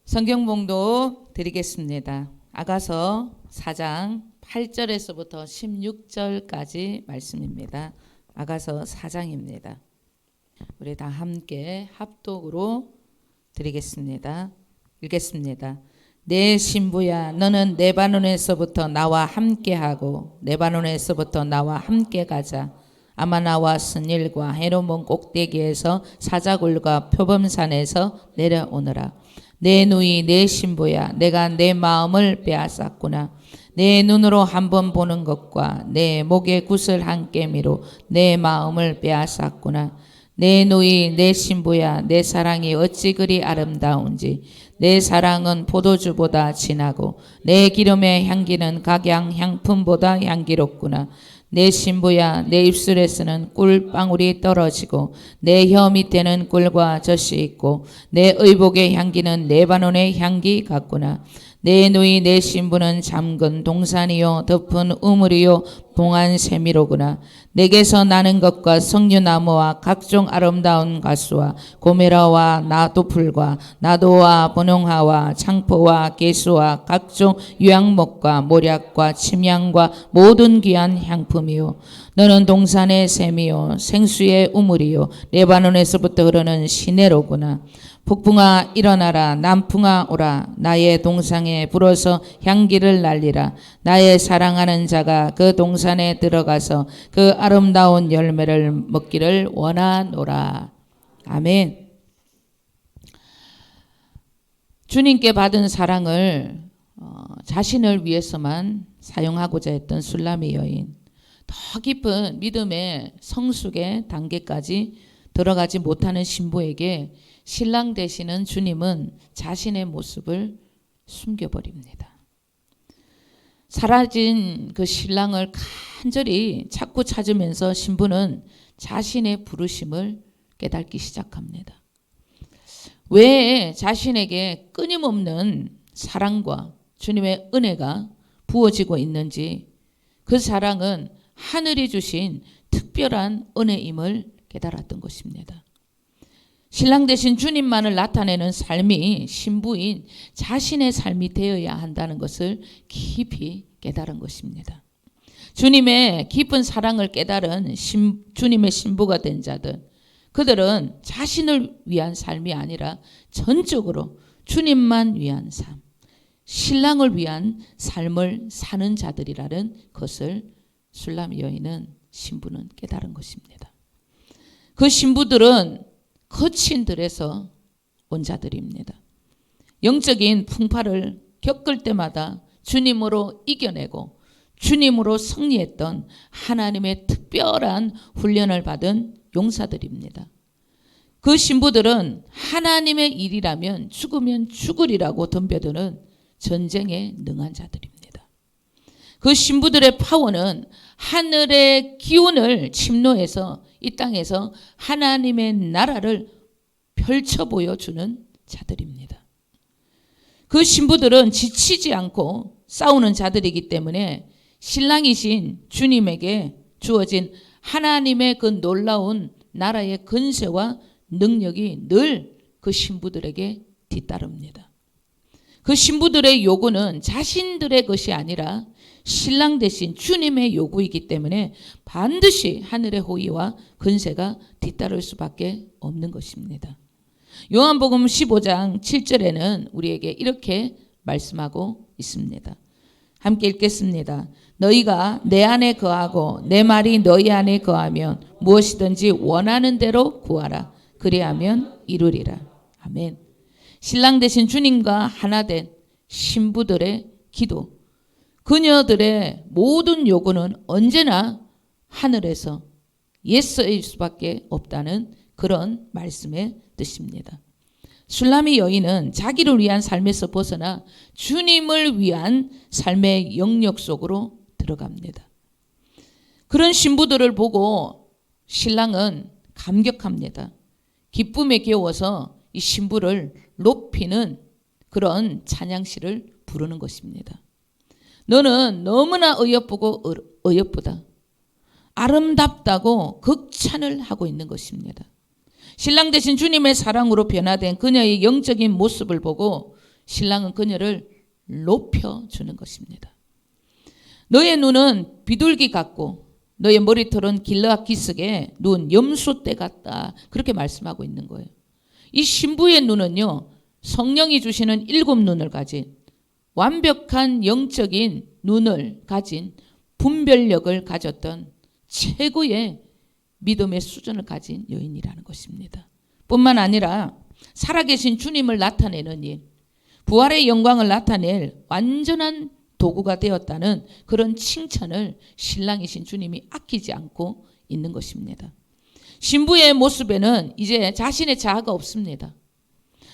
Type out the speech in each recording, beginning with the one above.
성경 봉독 드리겠습니다. 아가서 4장 8절에서부터 16절까지 말씀입니다. 아가서 4장입니다. 우리 다 함께 합독으로 드리겠습니다. 읽겠습니다. 내 신부야, 너는 레바논에서부터 나와 함께하고 레바논에서부터 나와 함께 가자. 아마나와 스닐과 헤르몬 꼭대기에서 사자굴과 표범산에서 내려오너라. 내 누이 내 신부야, 내가 내 마음을 빼앗았구나. 내 눈으로 한번 보는 것과 내 목의 굿을 한 깨미로 내 마음을 빼앗았구나. 내 누이 내 신부야, 내 사랑이 어찌 그리 아름다운지. 내 사랑은 포도주보다 진하고 내 기름의 향기는 각양 향품보다 향기롭구나. 내 신부야, 내 입술에서는 꿀방울이 떨어지고 내 혀 밑에는 꿀과 젖이 있고 내 의복의 향기는 레바논의 향기 같구나. 내 누이 내 신부는 잠근 동산이요 덮은 우물이요 봉한 세미로구나. 내게서 나는 것과 석류나무와 각종 아름다운 가수와 고메라와 나도풀과 나도와 분홍화와 창포와 개수와 각종 유향목과 모략과 침향과 모든 귀한 향품이요. 너는 동산의 샘이요 생수의 우물이요 레바논에서부터 흐르는 시내로구나. 북풍아 일어나라, 남풍아 오라. 나의 동상에 불어서 향기를 날리라. 나의 사랑하는 자가 그 동산에 들어가서 그 아름다운 열매를 먹기를 원하노라. 아멘. 주님께 받은 사랑을 자신을 위해서만 사용하고자 했던 술람의 여인, 더 깊은 믿음의 성숙의 단계까지 들어가지 못하는 신부에게 신랑 되시는 주님은 자신의 모습을 숨겨버립니다. 사라진 그 신랑을 간절히 찾고 찾으면서 신부는 자신의 부르심을 깨닫기 시작합니다. 왜 자신에게 끊임없는 사랑과 주님의 은혜가 부어지고 있는지, 그 사랑은 하늘이 주신 특별한 은혜임을 깨달았던 것입니다. 신랑 되신 주님만을 나타내는 삶이 신부인 자신의 삶이 되어야 한다는 것을 깊이 깨달은 것입니다. 주님의 깊은 사랑을 깨달은 주님의 신부가 된 자들, 그들은 자신을 위한 삶이 아니라 전적으로 주님만 위한 삶, 신랑을 위한 삶을 사는 자들이라는 것을 술람 여인은 신부는 깨달은 것입니다. 그 신부들은 거친 들에서 온 자들입니다. 영적인 풍파를 겪을 때마다 주님으로 이겨내고 주님으로 승리했던 하나님의 특별한 훈련을 받은 용사들입니다. 그 신부들은 하나님의 일이라면 죽으면 죽으리라고 덤벼드는 전쟁에 능한 자들입니다. 그 신부들의 파워는 하늘의 기운을 침노해서 이 땅에서 하나님의 나라를 펼쳐 보여주는 자들입니다. 그 신부들은 지치지 않고 싸우는 자들이기 때문에 신랑이신 주님에게 주어진 하나님의 그 놀라운 나라의 근세와 능력이 늘 그 신부들에게 뒤따릅니다. 그 신부들의 요구는 자신들의 것이 아니라 신랑 대신 주님의 요구이기 때문에 반드시 하늘의 호의와 근세가 뒤따를 수밖에 없는 것입니다. 요한복음 15장 7절에는 우리에게 이렇게 말씀하고 있습니다. 함께 읽겠습니다. 너희가 내 안에 거하고 내 말이 너희 안에 거하면 무엇이든지 원하는 대로 구하라. 그리하면 이루리라. 아멘. 신랑 되신 주님과 하나 된 신부들의 기도, 그녀들의 모든 요구는 언제나 하늘에서 예스일 수밖에 없다는 그런 말씀의 뜻입니다. 술람의 여인은 자기를 위한 삶에서 벗어나 주님을 위한 삶의 영역 속으로 들어갑니다. 그런 신부들을 보고 신랑은 감격합니다. 기쁨에 겨워서 이 신부를 높이는 그런 찬양시를 부르는 것입니다. 너는 너무나 어여쁘고 어여쁘다. 아름답다고 극찬을 하고 있는 것입니다. 신랑 되신 주님의 사랑으로 변화된 그녀의 영적인 모습을 보고 신랑은 그녀를 높여주는 것입니다. 너의 눈은 비둘기 같고 너의 머리털은 길라 기슭의 눈 염소떼 같다. 그렇게 말씀하고 있는 거예요. 이 신부의 눈은요, 성령이 주시는 7눈을 가진 완벽한 영적인 눈을 가진 분별력을 가졌던 최고의 믿음의 수준을 가진 여인이라는 것입니다. 뿐만 아니라 살아계신 주님을 나타내는 일, 부활의 영광을 나타낼 완전한 도구가 되었다는 그런 칭찬을 신랑이신 주님이 아끼지 않고 있는 것입니다. 신부의 모습에는 이제 자신의 자아가 없습니다.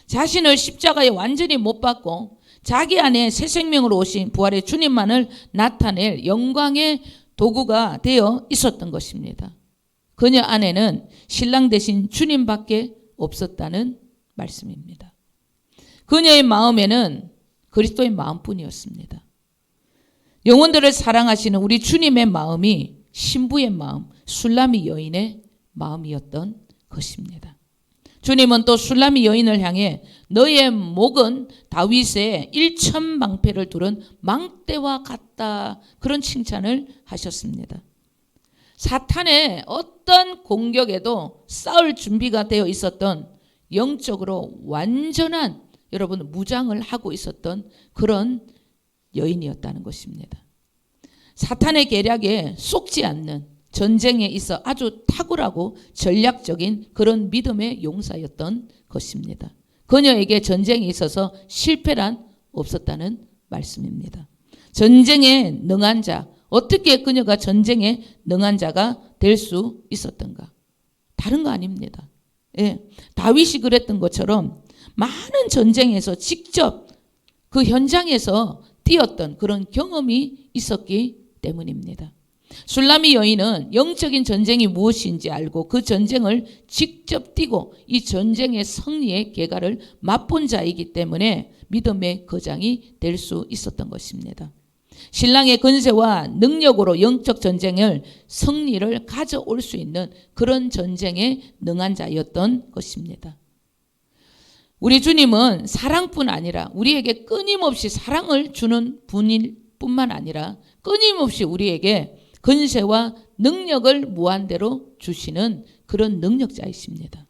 자신을 십자가에 완전히 못 박고 자기 안에 새 생명으로 오신 부활의 주님만을 나타낼 영광의 도구가 되어 있었던 것입니다. 그녀 안에는 신랑 대신 주님밖에 없었다는 말씀입니다. 그녀의 마음에는 그리스도의 마음뿐이었습니다. 영혼들을 사랑하시는 우리 주님의 마음이 신부의 마음, 술라미 여인의 마음이었던 것입니다. 주님은 또 술라미 여인을 향해 너의 목은 다윗의 1000방패를 두른 망대와 같다. 그런 칭찬을 하셨습니다. 사탄의 어떤 공격에도 싸울 준비가 되어 있었던 영적으로 완전한 여러분 무장을 하고 있었던 그런 여인이었다는 것입니다. 사탄의 계략에 속지 않는 전쟁에 있어 아주 탁월하고 전략적인 그런 믿음의 용사였던 것입니다. 그녀에게 전쟁에 있어서 실패란 없었다는 말씀입니다. 전쟁에 능한 자, 어떻게 그녀가 전쟁에 능한 자가 될 수 있었던가? 다른 거 아닙니다. 예, 다윗이 그랬던 것처럼 많은 전쟁에서 직접 그 현장에서 뛰었던 그런 경험이 있었기 때문입니다. 술라미 여인은 영적인 전쟁이 무엇인지 알고 그 전쟁을 직접 뛰고 이 전쟁의 승리의 계가를 맛본 자이기 때문에 믿음의 거장이 될 수 있었던 것입니다. 신랑의 권세와 능력으로 영적 전쟁을 승리를 가져올 수 있는 그런 전쟁에 능한 자였던 것입니다. 우리 주님은 사랑뿐 아니라 우리에게 끊임없이 사랑을 주는 분일 뿐만 아니라 끊임없이 우리에게 권세와 능력을 무한대로 주시는 그런 능력자이십니다.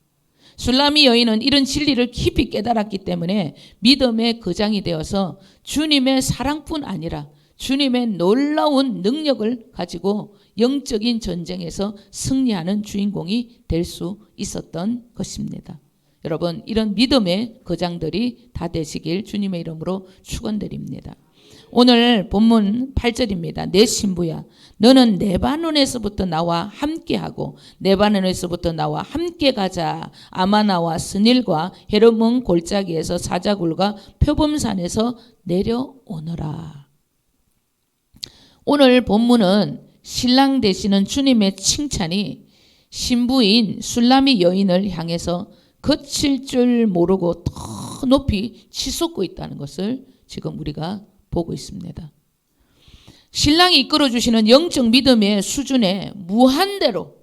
술라미 여인은 이런 진리를 깊이 깨달았기 때문에 믿음의 거장이 되어서 주님의 사랑뿐 아니라 주님의 놀라운 능력을 가지고 영적인 전쟁에서 승리하는 주인공이 될 수 있었던 것입니다. 여러분, 이런 믿음의 거장들이 다 되시길 주님의 이름으로 축원드립니다. 오늘 본문 8절입니다. 내 신부야, 너는 레바논에서부터 나와 함께하고 레바논에서부터 나와 함께 가자. 아마나와 스닐과 헤르몬 골짜기에서 사자굴과 표범산에서 내려오너라. 오늘 본문은 신랑 되시는 주님의 칭찬이 신부인 술라미 여인을 향해서 거칠 줄 모르고 더 높이 치솟고 있다는 것을 지금 우리가 보고 있습니다. 신랑이 이끌어주시는 영적 믿음의 수준에 무한대로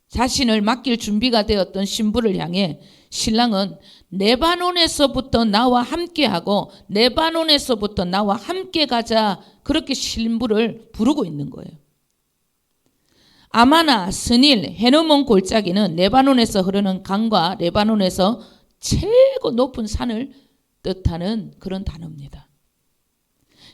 자신을 맡길 준비가 되었던 신부를 향해 신랑은 레바논에서부터 나와 함께하고 레바논에서부터 나와 함께 가자, 그렇게 신부를 부르고 있는 거예요. 아마나, 스닐, 헤르몬 골짜기는 레바논에서 흐르는 강과 레바논에서 최고 높은 산을 뜻하는 그런 단어입니다.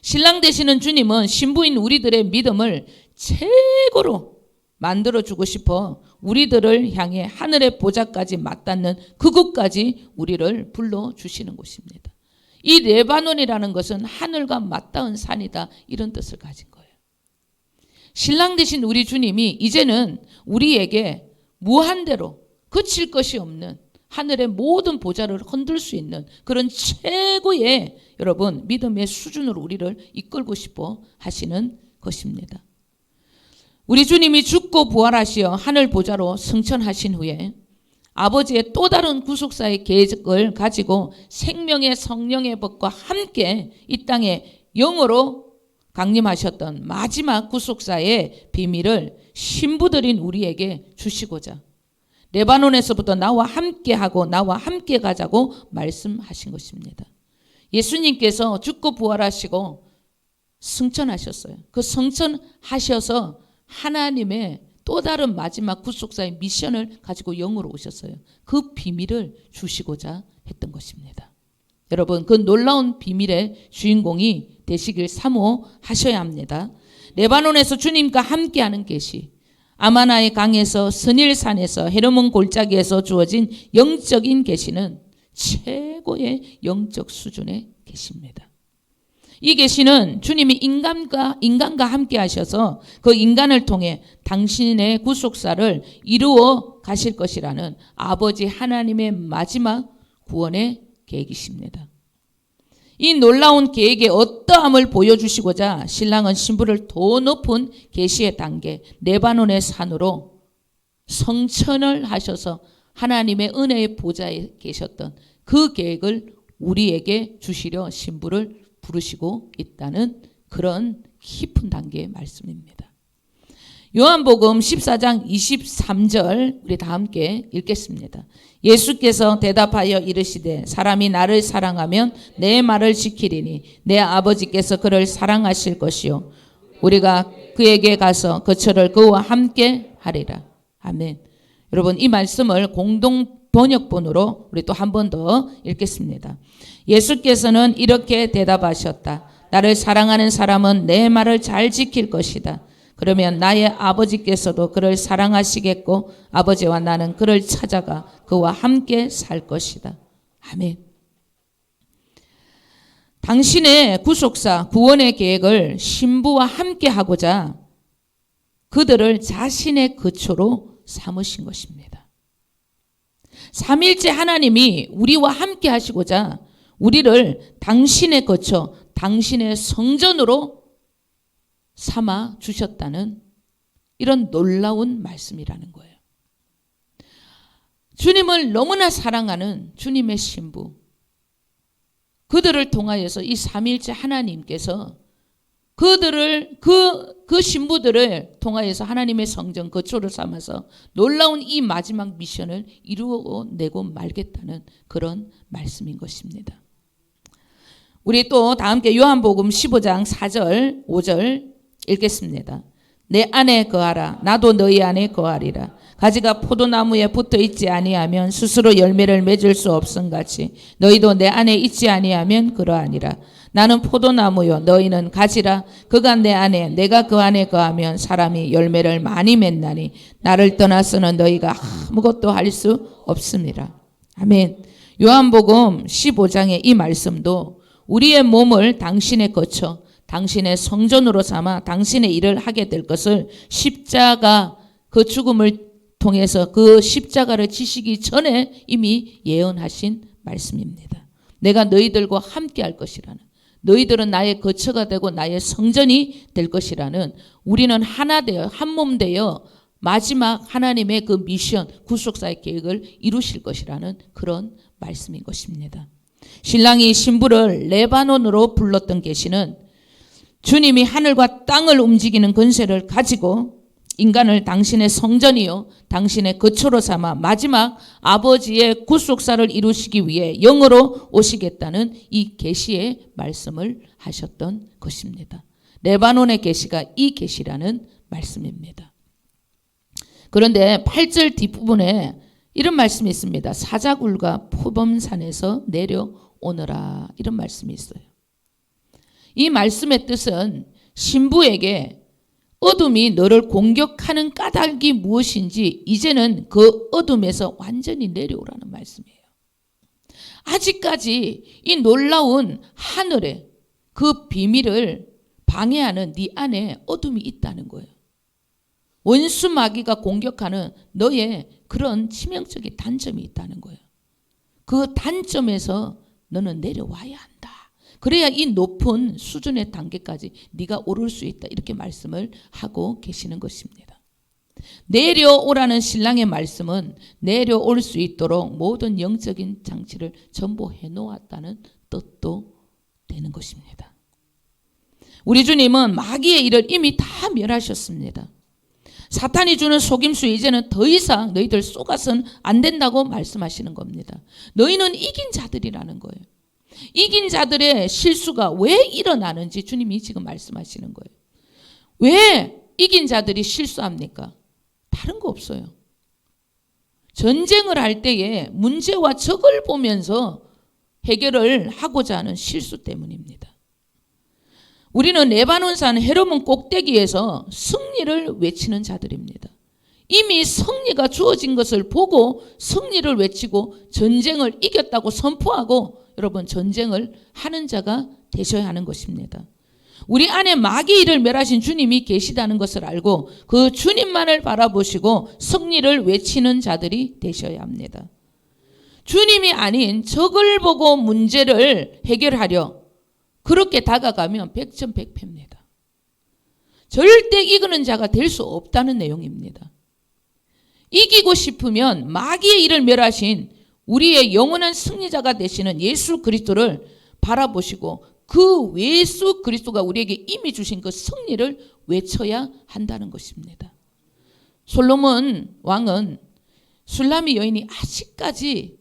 신랑 되시는 주님은 신부인 우리들의 믿음을 최고로 만들어주고 싶어 우리들을 향해 하늘의 보좌까지 맞닿는 그곳까지 우리를 불러주시는 곳입니다. 이 레바논이라는 것은 하늘과 맞닿은 산이다, 이런 뜻을 가진 거예요. 신랑 되신 우리 주님이 이제는 우리에게 무한대로 그칠 것이 없는 하늘의 모든 보좌를 흔들 수 있는 그런 최고의 여러분 믿음의 수준으로 우리를 이끌고 싶어 하시는 것입니다. 우리 주님이 죽고 부활하시어 하늘 보좌로 승천하신 후에 아버지의 또 다른 구속사의 계획을 가지고 생명의 성령의 법과 함께 이 땅에 영으로 강림하셨던 마지막 구속사의 비밀을 신부들인 우리에게 주시고자 레바논에서부터 나와 함께하고 나와 함께 가자고 말씀하신 것입니다. 예수님께서 죽고 부활하시고 승천하셨어요. 그 승천하셔서 하나님의 또 다른 마지막 구속사의 미션을 가지고 영으로 오셨어요. 그 비밀을 주시고자 했던 것입니다. 여러분, 그 놀라운 비밀의 주인공이 되시길 사모하셔야 합니다. 레바논에서 주님과 함께하는 계시, 아마나의 강에서 스닐산에서 헤르몬 골짜기에서 주어진 영적인 계시는 최고의 영적 수준의 계시입니다. 이 계시는 주님이 인간과 함께 하셔서 그 인간을 통해 당신의 구속사를 이루어 가실 것이라는 아버지 하나님의 마지막 구원의 계획이십니다. 이 놀라운 계획의 어떠함을 보여주시고자 신랑은 신부를 더 높은 계시의 단계 레바논의 산으로 성천을 하셔서 하나님의 은혜의 보좌에 계셨던 그 계획을 우리에게 주시려 신부를 부르시고 있다는 그런 깊은 단계의 말씀입니다. 요한복음 14장 23절 우리 다 함께 읽겠습니다. 예수께서 대답하여 이르시되 사람이 나를 사랑하면 내 말을 지키리니 내 아버지께서 그를 사랑하실 것이요 우리가 그에게 가서 거처를 그와 함께 하리라. 아멘. 여러분, 이 말씀을 공동 번역본으로 우리 또 한 번 더 읽겠습니다. 예수께서는 이렇게 대답하셨다. 나를 사랑하는 사람은 내 말을 잘 지킬 것이다. 그러면 나의 아버지께서도 그를 사랑하시겠고 아버지와 나는 그를 찾아가 그와 함께 살 것이다. 아멘. 당신의 구속사, 구원의 계획을 신부와 함께 하고자 그들을 자신의 거처로 삼으신 것입니다. 삼일째 하나님이 우리와 함께 하시고자 우리를 당신의 거처, 당신의 성전으로 삼아 주셨다는 이런 놀라운 말씀이라는 거예요. 주님을 너무나 사랑하는 주님의 신부, 그들을 통하여서 이 삼일째 하나님께서 그들을 그 신부들을 통하여서 하나님의 성전 거처를 삼아서 놀라운 이 마지막 미션을 이루어내고 말겠다는 그런 말씀인 것입니다. 우리 또 다 함께 요한복음 15장 4절 5절 읽겠습니다. 내 안에 거하라 나도 너희 안에 거하리라. 가지가 포도나무에 붙어 있지 아니하면 스스로 열매를 맺을 수 없음같이 너희도 내 안에 있지 아니하면 그러하니라. 나는 포도나무요 너희는 가지라. 그가 내 안에 내가 그 안에 거하면 사람이 열매를 많이 맺나니 나를 떠나서는 너희가 아무것도 할 수 없습니다. 아멘. 요한복음 15장의 이 말씀도 우리의 몸을 당신의 거처, 당신의 성전으로 삼아 당신의 일을 하게 될 것을 십자가 그 죽음을 통해서 그 십자가를 지시기 전에 이미 예언하신 말씀입니다. 내가 너희들과 함께 할 것이라는, 너희들은 나의 거처가 되고 나의 성전이 될 것이라는, 우리는 하나 되어 한 몸 되어 마지막 하나님의 그 미션 구속사의 계획을 이루실 것이라는 그런 말씀인 것입니다. 신랑이 신부를 레바논으로 불렀던 계시는 주님이 하늘과 땅을 움직이는 권세를 가지고 인간을 당신의 성전이요 당신의 거처로 삼아 마지막 아버지의 구속사를 이루시기 위해 영으로 오시겠다는 이 계시의 말씀을 하셨던 것입니다. 레바논의 계시가 이 계시라는 말씀입니다. 그런데 8절 뒷부분에 이런 말씀이 있습니다. 사자굴과 포범산에서 내려오너라, 이런 말씀이 있어요. 이 말씀의 뜻은 신부에게 어둠이 너를 공격하는 까닭이 무엇인지 이제는 그 어둠에서 완전히 내려오라는 말씀이에요. 아직까지 이 놀라운 하늘의 그 비밀을 방해하는 네 안에 어둠이 있다는 거예요. 원수 마귀가 공격하는 너의 그런 치명적인 단점이 있다는 거예요. 그 단점에서 너는 내려와야 한다. 그래야 이 높은 수준의 단계까지 네가 오를 수 있다. 이렇게 말씀을 하고 계시는 것입니다. 내려오라는 신랑의 말씀은 내려올 수 있도록 모든 영적인 장치를 전부 해놓았다는 뜻도 되는 것입니다. 우리 주님은 마귀의 일을 이미 다 멸하셨습니다. 사탄이 주는 속임수 이제는 더 이상 너희들 속아서는 안 된다고 말씀하시는 겁니다. 너희는 이긴 자들이라는 거예요. 이긴 자들의 실수가 왜 일어나는지 주님이 지금 말씀하시는 거예요. 왜 이긴 자들이 실수합니까? 다른 거 없어요. 전쟁을 할 때에 문제와 적을 보면서 해결을 하고자 하는 실수 때문입니다. 우리는 레바논산 헤르몬 꼭대기에서 승리를 외치는 자들입니다. 이미 승리가 주어진 것을 보고 승리를 외치고 전쟁을 이겼다고 선포하고 여러분 전쟁을 하는 자가 되셔야 하는 것입니다. 우리 안에 마귀의 일을 멸하신 주님이 계시다는 것을 알고 그 주님만을 바라보시고 승리를 외치는 자들이 되셔야 합니다. 주님이 아닌 적을 보고 문제를 해결하려 그렇게 다가가면 백전백패입니다. 절대 이기는 자가 될 수 없다는 내용입니다. 이기고 싶으면 마귀의 일을 멸하신 우리의 영원한 승리자가 되시는 예수 그리스도를 바라보시고 그 예수 그리스도가 우리에게 이미 주신 그 승리를 외쳐야 한다는 것입니다. 솔로몬 왕은 술라미 여인이 아직까지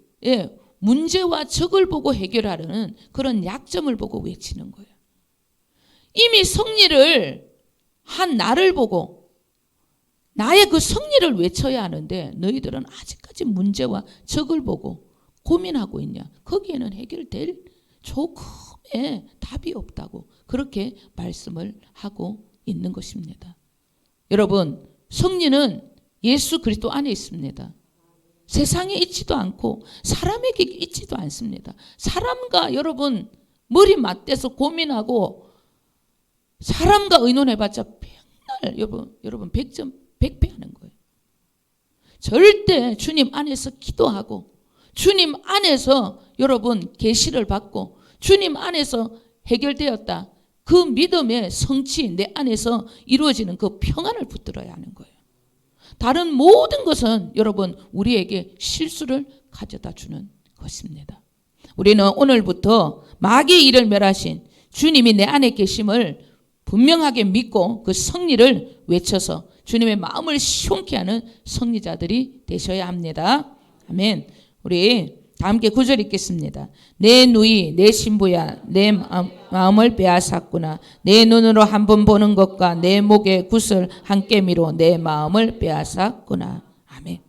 문제와 적을 보고 해결하려는 그런 약점을 보고 외치는 거예요. 이미 승리를 한 나를 보고 나의 그 승리를 외쳐야 하는데 너희들은 아직까지 문제와 적을 보고 고민하고 있냐? 거기에는 해결될 조금의 답이 없다고 그렇게 말씀을 하고 있는 것입니다. 여러분, 승리는 예수 그리스도 안에 있습니다. 세상에 있지도 않고 사람에게 있지도 않습니다. 사람과 여러분 머리 맞대서 고민하고 사람과 의논해봤자 맨날 여러분 백배하는 거예요. 절대 주님 안에서 기도하고 주님 안에서 여러분 계시를 받고 주님 안에서 해결되었다. 그 믿음의 성취 내 안에서 이루어지는 그 평안을 붙들어야 하는 거예요. 다른 모든 것은 여러분 우리에게 실수를 가져다 주는 것입니다. 우리는 오늘부터 마귀의 일을 멸하신 주님이 내 안에 계심을 분명하게 믿고 그 승리를 외쳐서 주님의 마음을 시원케 하는 승리자들이 되셔야 합니다. 아멘. 우리 다 함께 9절 읽겠습니다. 내 누이 내 신부야 내 마음을 빼앗았구나. 내 눈으로 한 번 보는 것과 내 목의 구슬 한 깨미로 내 마음을 빼앗았구나. 아멘.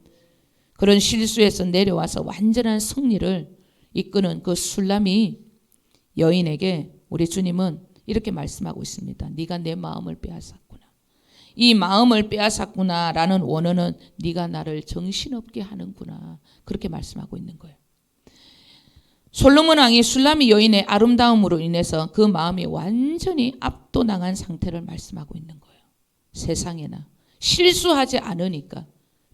그런 실수에서 내려와서 완전한 승리를 이끄는 그 술람이 여인에게 우리 주님은 이렇게 말씀하고 있습니다. 네가 내 마음을 빼앗았구나. 이 마음을 빼앗았구나라는 원어는 네가 나를 정신없게 하는구나. 그렇게 말씀하고 있는 거예요. 솔로몬 왕이 술라미 여인의 아름다움으로 인해서 그 마음이 완전히 압도당한 상태를 말씀하고 있는 거예요. 세상에나 실수하지 않으니까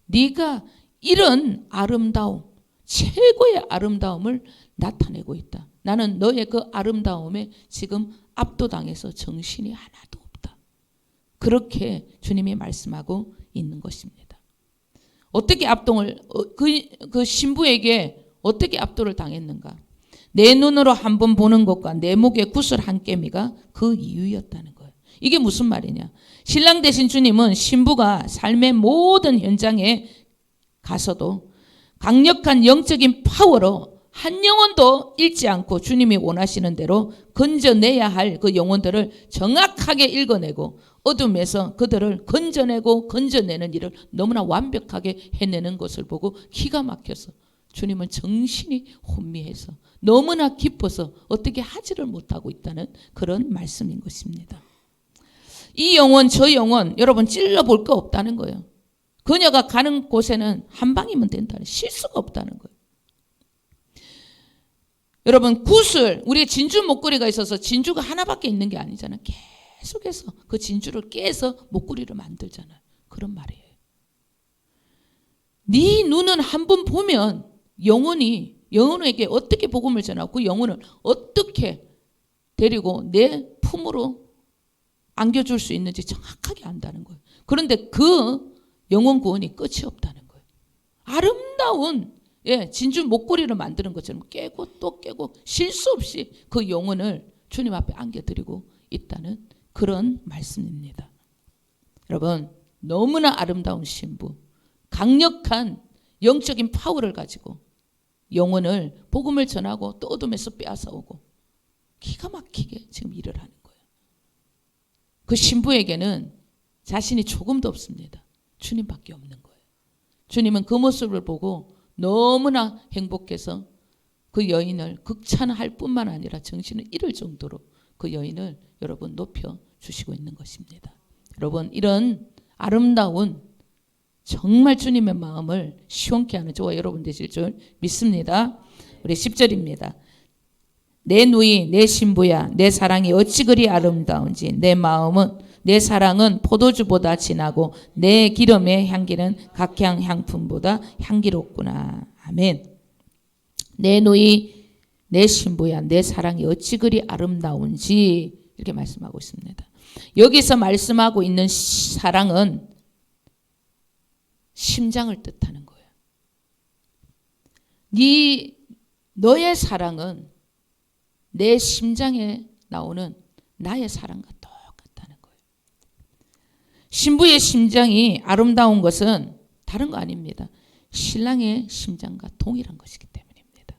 네가 이런 아름다움, 최고의 아름다움을 나타내고 있다. 나는 너의 그 아름다움에 지금 압도당해서 정신이 하나도 없다. 그렇게 주님이 말씀하고 있는 것입니다. 어떻게 그 신부에게 어떻게 압도를 당했는가? 내 눈으로 한 번 보는 것과 내 목의 구슬 한 깨미가 그 이유였다는 거예요. 이게 무슨 말이냐? 신랑 되신 주님은 신부가 삶의 모든 현장에 가서도 강력한 영적인 파워로 한 영혼도 잃지 않고 주님이 원하시는 대로 건져내야 할 그 영혼들을 정확하게 읽어내고 어둠에서 그들을 건져내는 일을 너무나 완벽하게 해내는 것을 보고 기가 막혀서 주님은 정신이 혼미해서 너무나 기뻐서 어떻게 하지를 못하고 있다는 그런 말씀인 것입니다. 이 영혼 저 영혼 여러분 찔러볼 거 없다는 거예요. 그녀가 가는 곳에는 한 방이면 된다는 실수가 없다는 거예요. 여러분 구슬 우리의 진주 목걸이가 있어서 진주가 하나밖에 있는 게 아니잖아요. 계속해서 그 진주를 깨서 목걸이를 만들잖아요. 그런 말이에요. 네 눈은 한 번 보면 영혼에게 어떻게 복음을 전하고 그 영혼을 어떻게 데리고 내 품으로 안겨줄 수 있는지 정확하게 안다는 거예요. 그런데 그 영혼 구원이 끝이 없다는 거예요. 아름다운 진주 목걸이를 만드는 것처럼 깨고 또 깨고 실수 없이 그 영혼을 주님 앞에 안겨드리고 있다는 그런 말씀입니다. 여러분 너무나 아름다운 신부, 강력한 영적인 파워를 가지고 영혼을 복음을 전하고 또 어둠에서 빼앗아오고 기가 막히게 지금 일을 하는 거예요. 그 신부에게는 자신이 조금도 없습니다. 주님밖에 없는 거예요. 주님은 그 모습을 보고 너무나 행복해서 그 여인을 극찬할 뿐만 아니라 정신을 잃을 정도로 그 여인을 여러분 높여주시고 있는 것입니다. 여러분, 이런 아름다운 정말 주님의 마음을 시원케 하는 저와 여러분 되실 줄 믿습니다. 우리 10절입니다. 내 누이 내 신부야 내 사랑이 어찌 그리 아름다운지 내 사랑은 포도주보다 진하고 내 기름의 향기는 각향 향품보다 향기롭구나. 아멘. 내 누이 내 신부야 내 사랑이 어찌 그리 아름다운지 이렇게 말씀하고 있습니다. 여기서 말씀하고 있는 사랑은 심장을 뜻하는 거예요. 너의 사랑은 내 심장에 나오는 나의 사랑과 똑같다는 거예요. 신부의 심장이 아름다운 것은 다른 거 아닙니다. 신랑의 심장과 동일한 것이기 때문입니다.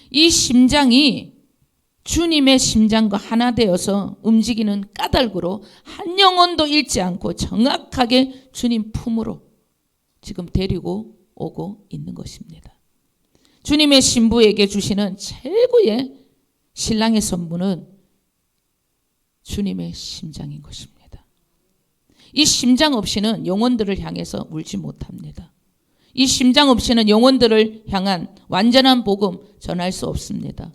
이 심장이 주님의 심장과 하나 되어서 움직이는 까닭으로 한 영혼도 잃지 않고 정확하게 주님 품으로 지금 데리고 오고 있는 것입니다. 주님의 신부에게 주시는 최고의 신랑의 선물은 주님의 심장인 것입니다. 이 심장 없이는 영혼들을 향해서 울지 못합니다. 이 심장 없이는 영혼들을 향한 완전한 복음 전할 수 없습니다.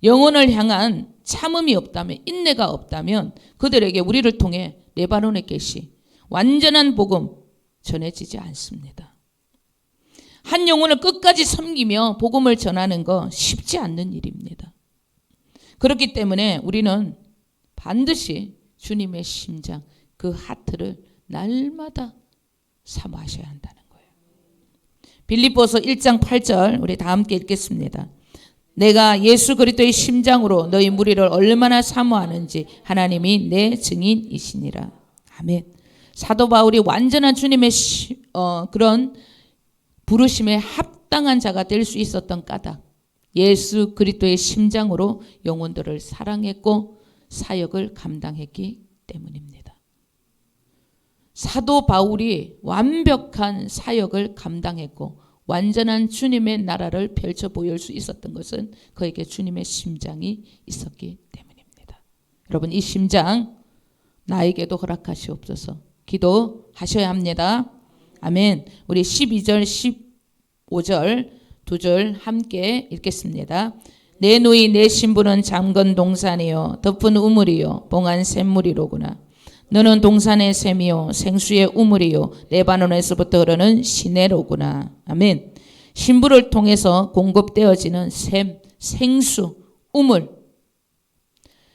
영혼을 향한 참음이 없다면, 인내가 없다면 그들에게 우리를 통해 레바논의 계시, 완전한 복음 전해지지 않습니다. 한 영혼을 끝까지 섬기며 복음을 전하는 거 쉽지 않는 일입니다. 그렇기 때문에 우리는 반드시 주님의 심장, 그 하트를 날마다 사모하셔야 한다는 거예요. 빌립보서 1장 8절 우리 다 함께 읽겠습니다. 내가 예수 그리스도의 심장으로 너희 무리를 얼마나 사모하는지 하나님이 내 증인이시니라. 아멘. 사도 바울이 완전한 주님의 그런 부르심에 합당한 자가 될 수 있었던 까닭, 예수 그리스도의 심장으로 영혼들을 사랑했고 사역을 감당했기 때문입니다. 사도 바울이 완벽한 사역을 감당했고 완전한 주님의 나라를 펼쳐 보일 수 있었던 것은 그에게 주님의 심장이 있었기 때문입니다. 여러분, 이 심장 나에게도 허락하시옵소서. 기도하셔야 합니다. 아멘. 우리 12절 15절 두 절 함께 읽겠습니다. 내 누이 내 신부는 잠건 동산이요 덮은 우물이요 봉한 샘물이로구나. 너는 동산의 샘이요 생수의 우물이요 레바논에서부터 흐르는 시내로구나. 아멘. 신부를 통해서 공급되어지는 샘, 생수, 우물.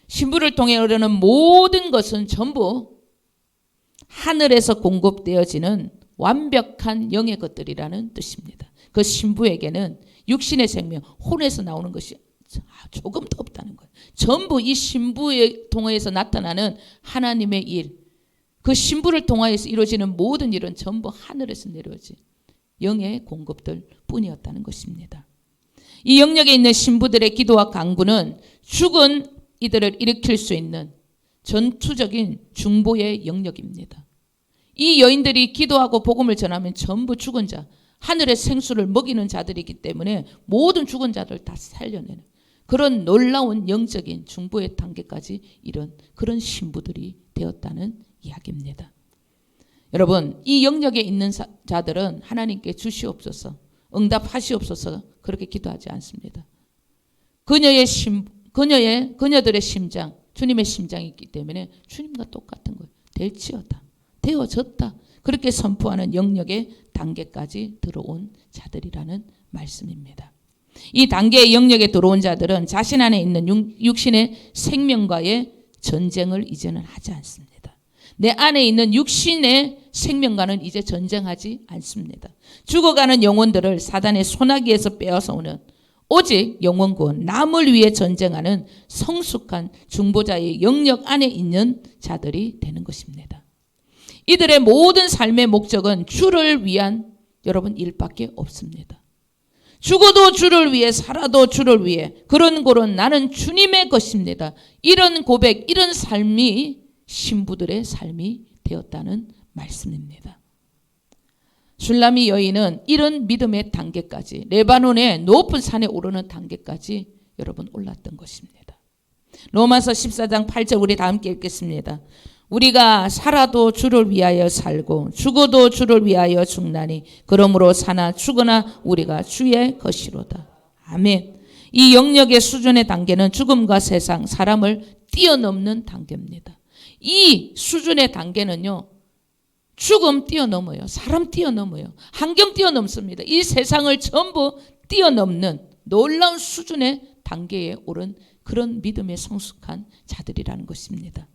신부를 통해 흐르는 모든 것은 전부 하늘에서 공급되어지는 완벽한 영의 것들이라는 뜻입니다. 그 신부에게는 육신의 생명, 혼에서 나오는 것이 조금도 없다는 거예요. 전부 이 신부에 통해서 나타나는 하나님의 일, 그 신부를 통하여서 이루어지는 모든 일은 전부 하늘에서 내려오지 영의 공급들 뿐이었다는 것입니다. 이 영역에 있는 신부들의 기도와 간구는 죽은 이들을 일으킬 수 있는 전투적인 중보의 영역입니다. 이 여인들이 기도하고 복음을 전하면 전부 죽은 자, 하늘의 생수를 먹이는 자들이기 때문에 모든 죽은 자들 다 살려내는 그런 놀라운 영적인 중보의 단계까지 이런 그런 신부들이 되었다는 이야기입니다. 여러분, 이 영역에 있는 자들은 하나님께 주시옵소서, 응답하시옵소서 그렇게 기도하지 않습니다. 그녀들의 심장, 주님의 심장이 있기 때문에 주님과 똑같은 거예요. 될지어다, 되어졌다, 그렇게 선포하는 영역의 단계까지 들어온 자들이라는 말씀입니다. 이 단계의 영역에 들어온 자들은 자신 안에 있는 육신의 생명과의 전쟁을 이제는 하지 않습니다. 내 안에 있는 육신의 생명과는 이제 전쟁하지 않습니다. 죽어가는 영혼들을 사단의 소나기에서 빼앗아오는 오직 영혼 구원, 남을 위해 전쟁하는 성숙한 중보자의 영역 안에 있는 자들이 되는 것입니다. 이들의 모든 삶의 목적은 주를 위한 여러분 일밖에 없습니다. 죽어도 주를 위해 살아도 주를 위해 그런 고른 나는 주님의 것입니다. 이런 고백, 이런 삶이 신부들의 삶이 되었다는 말씀입니다. 슐라미 여인은 이런 믿음의 단계까지, 레바논의 높은 산에 오르는 단계까지 여러분 올랐던 것입니다. 로마서 14장 8절 우리 다 함께 읽겠습니다. 우리가 살아도 주를 위하여 살고 죽어도 주를 위하여 죽나니 그러므로 사나 죽으나 우리가 주의 것이로다. 아멘. 이 영역의 수준의 단계는 죽음과 세상, 사람을 뛰어넘는 단계입니다. 이 수준의 단계는요, 죽음 뛰어넘어요. 사람 뛰어넘어요. 환경 뛰어넘습니다. 이 세상을 전부 뛰어넘는 놀라운 수준의 단계에 오른 그런 믿음에 성숙한 자들이라는 것입니다.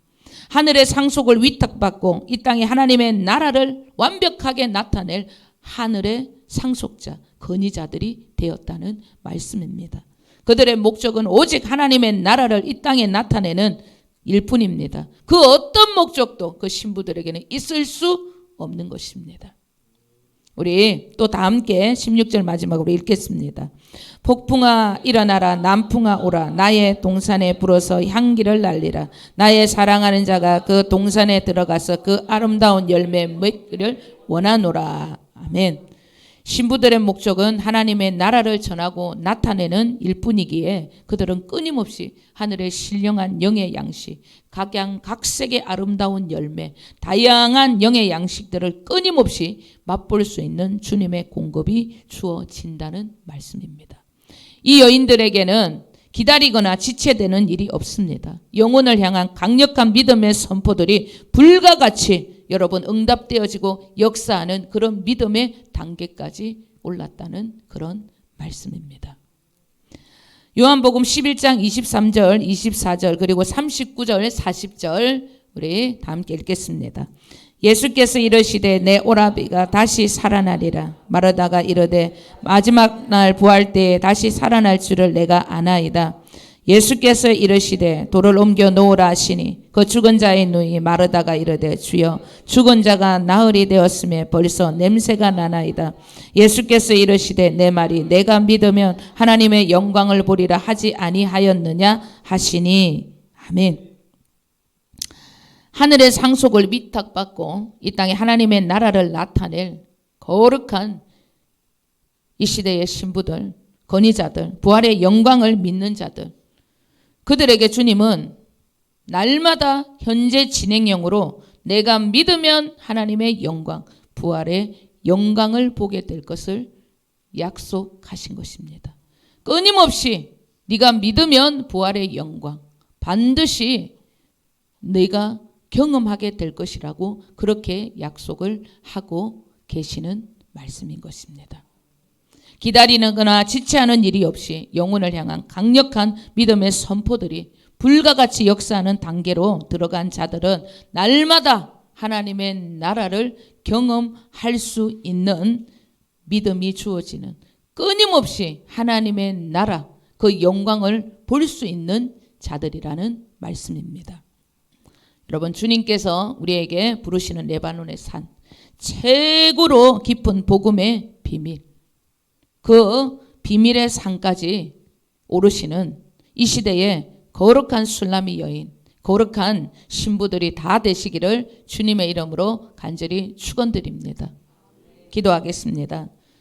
하늘의 상속을 위탁받고 이 땅에 하나님의 나라를 완벽하게 나타낼 하늘의 상속자, 건의자들이 되었다는 말씀입니다. 그들의 목적은 오직 하나님의 나라를 이 땅에 나타내는 일뿐입니다. 그 어떤 목적도 그 신부들에게는 있을 수 없는 것입니다. 우리 또 다 함께 16절 마지막으로 읽겠습니다. 폭풍아 일어나라, 남풍아 오라, 나의 동산에 불어서 향기를 날리라. 나의 사랑하는 자가 그 동산에 들어가서 그 아름다운 열매 맺기를 원하노라. 아멘. 신부들의 목적은 하나님의 나라를 전하고 나타내는 일뿐이기에 그들은 끊임없이 하늘의 신령한 영의 양식, 각양각색의 아름다운 열매, 다양한 영의 양식들을 끊임없이 맛볼 수 있는 주님의 공급이 주어진다는 말씀입니다. 이 여인들에게는 기다리거나 지체되는 일이 없습니다. 영혼을 향한 강력한 믿음의 선포들이 불과 같이 여러분 응답되어지고 역사하는 그런 믿음의 단계까지 올랐다는 그런 말씀입니다. 요한복음 11장 23절, 24절 그리고 39절, 40절 우리 다 함께 읽겠습니다. 예수께서 이르시되 내 오라비가 다시 살아나리라. 마르다가 이르되 마지막 날 부활 때에 다시 살아날 줄을 내가 아나이다. 예수께서 이르시되 돌을 옮겨 놓으라 하시니 그 죽은 자의 누이 마르다가 이르되 주여 죽은 자가 나흘이 되었음에 벌써 냄새가 나나이다. 예수께서 이르시되 내 말이 내가 믿으면 하나님의 영광을 보리라 하지 아니하였느냐 하시니. 아멘. 하늘의 상속을 위탁받고 이 땅에 하나님의 나라를 나타낼 거룩한 이 시대의 신부들, 건의자들, 부활의 영광을 믿는 자들, 그들에게 주님은 날마다 현재 진행형으로 내가 믿으면 하나님의 영광, 부활의 영광을 보게 될 것을 약속하신 것입니다. 끊임없이 네가 믿으면 부활의 영광 반드시 네가 경험하게 될 것이라고 그렇게 약속을 하고 계시는 말씀인 것입니다. 기다리거나 지체하는 일이 없이 영혼을 향한 강력한 믿음의 선포들이 불과 같이 역사하는 단계로 들어간 자들은 날마다 하나님의 나라를 경험할 수 있는 믿음이 주어지는, 끊임없이 하나님의 나라 그 영광을 볼 수 있는 자들이라는 말씀입니다. 여러분, 주님께서 우리에게 부르시는 레바논의 산, 최고로 깊은 복음의 비밀, 그 비밀의 산까지 오르시는 이 시대에 거룩한 슐라미 여인, 거룩한 신부들이 다 되시기를 주님의 이름으로 간절히 축원드립니다. 기도하겠습니다.